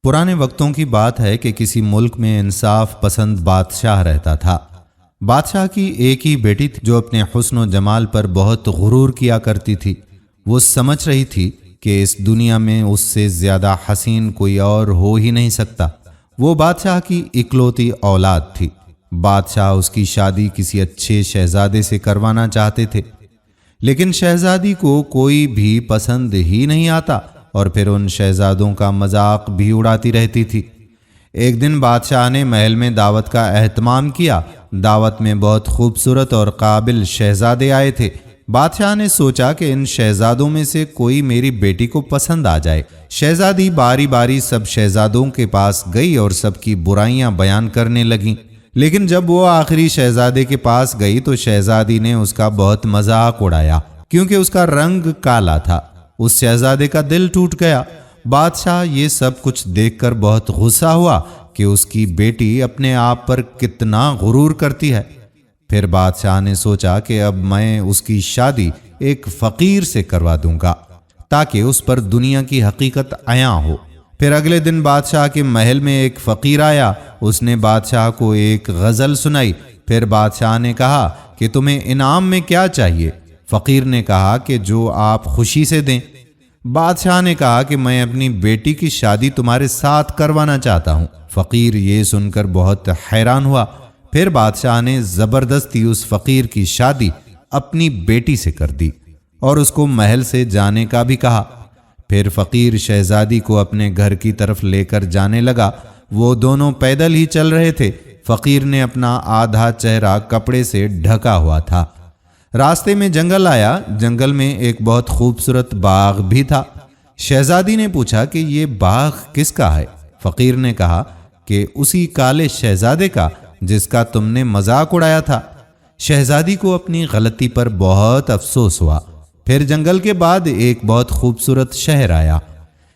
پرانے وقتوں کی بات ہے کہ کسی ملک میں انصاف پسند بادشاہ رہتا تھا۔ بادشاہ کی ایک ہی بیٹی تھی جو اپنے حسن و جمال پر بہت غرور کیا کرتی تھی۔ وہ سمجھ رہی تھی کہ اس دنیا میں اس سے زیادہ حسین کوئی اور ہو ہی نہیں سکتا۔ وہ بادشاہ کی اکلوتی اولاد تھی۔ بادشاہ اس کی شادی کسی اچھے شہزادے سے کروانا چاہتے تھے، لیکن شہزادی کو کوئی بھی پسند ہی نہیں آتا اور پھر ان شہزادوں کا مذاق بھی اڑاتی رہتی تھی۔ ایک دن بادشاہ نے محل میں دعوت کا اہتمام کیا۔ دعوت میں بہت خوبصورت اور قابل شہزادے آئے تھے۔ بادشاہ نے سوچا کہ ان شہزادوں میں سے کوئی میری بیٹی کو پسند آ جائے۔ شہزادی باری باری سب شہزادوں کے پاس گئی اور سب کی برائیاں بیان کرنے لگیں، لیکن جب وہ آخری شہزادے کے پاس گئی تو شہزادی نے اس کا بہت مذاق اڑایا کیونکہ اس کا رنگ کالا تھا۔ اس شہزادے کا دل ٹوٹ گیا۔ بادشاہ یہ سب کچھ دیکھ کر بہت غصہ ہوا کہ اس کی بیٹی اپنے آپ پر کتنا غرور کرتی ہے۔ پھر بادشاہ نے سوچا کہ اب میں اس کی شادی ایک فقیر سے کروا دوں گا تاکہ اس پر دنیا کی حقیقت عیاں ہو۔ پھر اگلے دن بادشاہ کے محل میں ایک فقیر آیا۔ اس نے بادشاہ کو ایک غزل سنائی۔ پھر بادشاہ نے کہا کہ تمہیں انعام میں کیا چاہیے؟ فقیر نے کہا کہ جو آپ خوشی سے دیں۔ بادشاہ نے کہا کہ میں اپنی بیٹی کی شادی تمہارے ساتھ کروانا چاہتا ہوں۔ فقیر یہ سن کر بہت حیران ہوا۔ پھر بادشاہ نے زبردستی اس فقیر کی شادی اپنی بیٹی سے کر دی اور اس کو محل سے جانے کا بھی کہا۔ پھر فقیر شہزادی کو اپنے گھر کی طرف لے کر جانے لگا۔ وہ دونوں پیدل ہی چل رہے تھے۔ فقیر نے اپنا آدھا چہرہ کپڑے سے ڈھکا ہوا تھا۔ راستے میں جنگل آیا۔ جنگل میں ایک بہت خوبصورت باغ بھی تھا۔ شہزادی نے پوچھا کہ یہ باغ کس کا ہے؟ فقیر نے کہا کہ اسی کالے شہزادے کا جس کا تم نے مذاق اڑایا تھا۔ شہزادی کو اپنی غلطی پر بہت افسوس ہوا۔ پھر جنگل کے بعد ایک بہت خوبصورت شہر آیا۔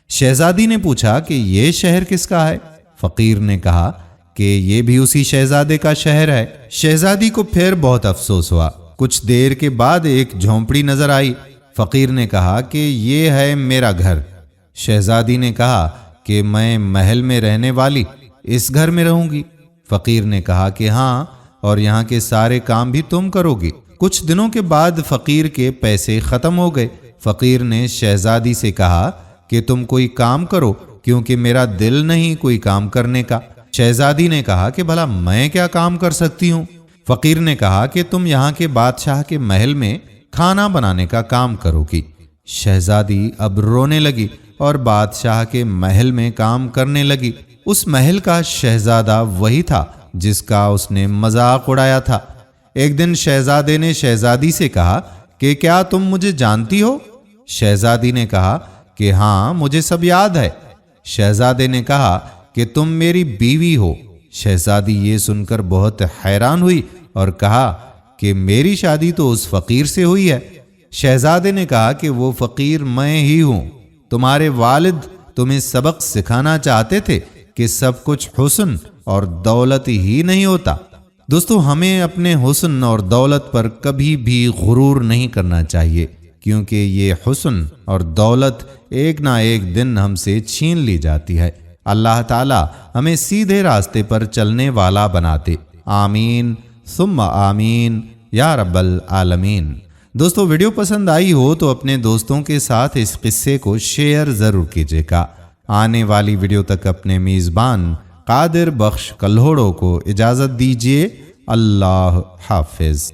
شہزادی نے پوچھا کہ یہ شہر کس کا ہے؟ فقیر نے کہا کہ یہ بھی اسی شہزادے کا شہر ہے۔ شہزادی کو پھر بہت افسوس ہوا۔ کچھ دیر کے بعد ایک جھونپڑی نظر آئی۔ فقیر نے کہا کہ یہ ہے میرا گھر۔ شہزادی نے کہا کہ میں محل میں رہنے والی اس گھر میں رہوں گی۔ فقیر نے کہا کہ ہاں، اور یہاں کے سارے کام بھی تم کرو گی۔ کچھ دنوں کے بعد فقیر کے پیسے ختم ہو گئے۔ فقیر نے شہزادی سے کہا کہ تم کوئی کام کرو کیونکہ میرا دل نہیں کوئی کام کرنے کا۔ شہزادی نے کہا کہ بھلا میں کیا کام کر سکتی ہوں؟ فقیر نے کہا کہ تم یہاں کے بادشاہ کے محل میں کھانا بنانے کا کام کرو گی۔ شہزادی اب رونے لگی اور بادشاہ کے محل میں کام کرنے لگی۔ اس محل کا شہزادہ وہی تھا جس کا اس نے مذاق اڑایا تھا۔ ایک دن شہزادے نے شہزادی سے کہا کہ کیا تم مجھے جانتی ہو؟ شہزادی نے کہا کہ ہاں، مجھے سب یاد ہے۔ شہزادے نے کہا کہ تم میری بیوی ہو۔ شہزادی یہ سن کر بہت حیران ہوئی اور کہا کہ میری شادی تو اس فقیر سے ہوئی ہے۔ شہزادے نے کہا کہ وہ فقیر میں ہی ہوں۔ تمہارے والد تمہیں سبق سکھانا چاہتے تھے کہ سب کچھ حسن اور دولت ہی نہیں ہوتا۔ دوستو، ہمیں اپنے حسن اور دولت پر کبھی بھی غرور نہیں کرنا چاہیے، کیونکہ یہ حسن اور دولت ایک نہ ایک دن ہم سے چھین لی جاتی ہے۔ اللہ تعالی ہمیں سیدھے راستے پر چلنے والا بناتے۔ آمین ثم آمین یا رب العالمین۔ دوستو، ویڈیو پسند آئی ہو تو اپنے دوستوں کے ساتھ اس قصے کو شیئر ضرور کیجیے گا۔ آنے والی ویڈیو تک اپنے میزبان قادر بخش کلہوڑو کو اجازت دیجیے۔ اللہ حافظ۔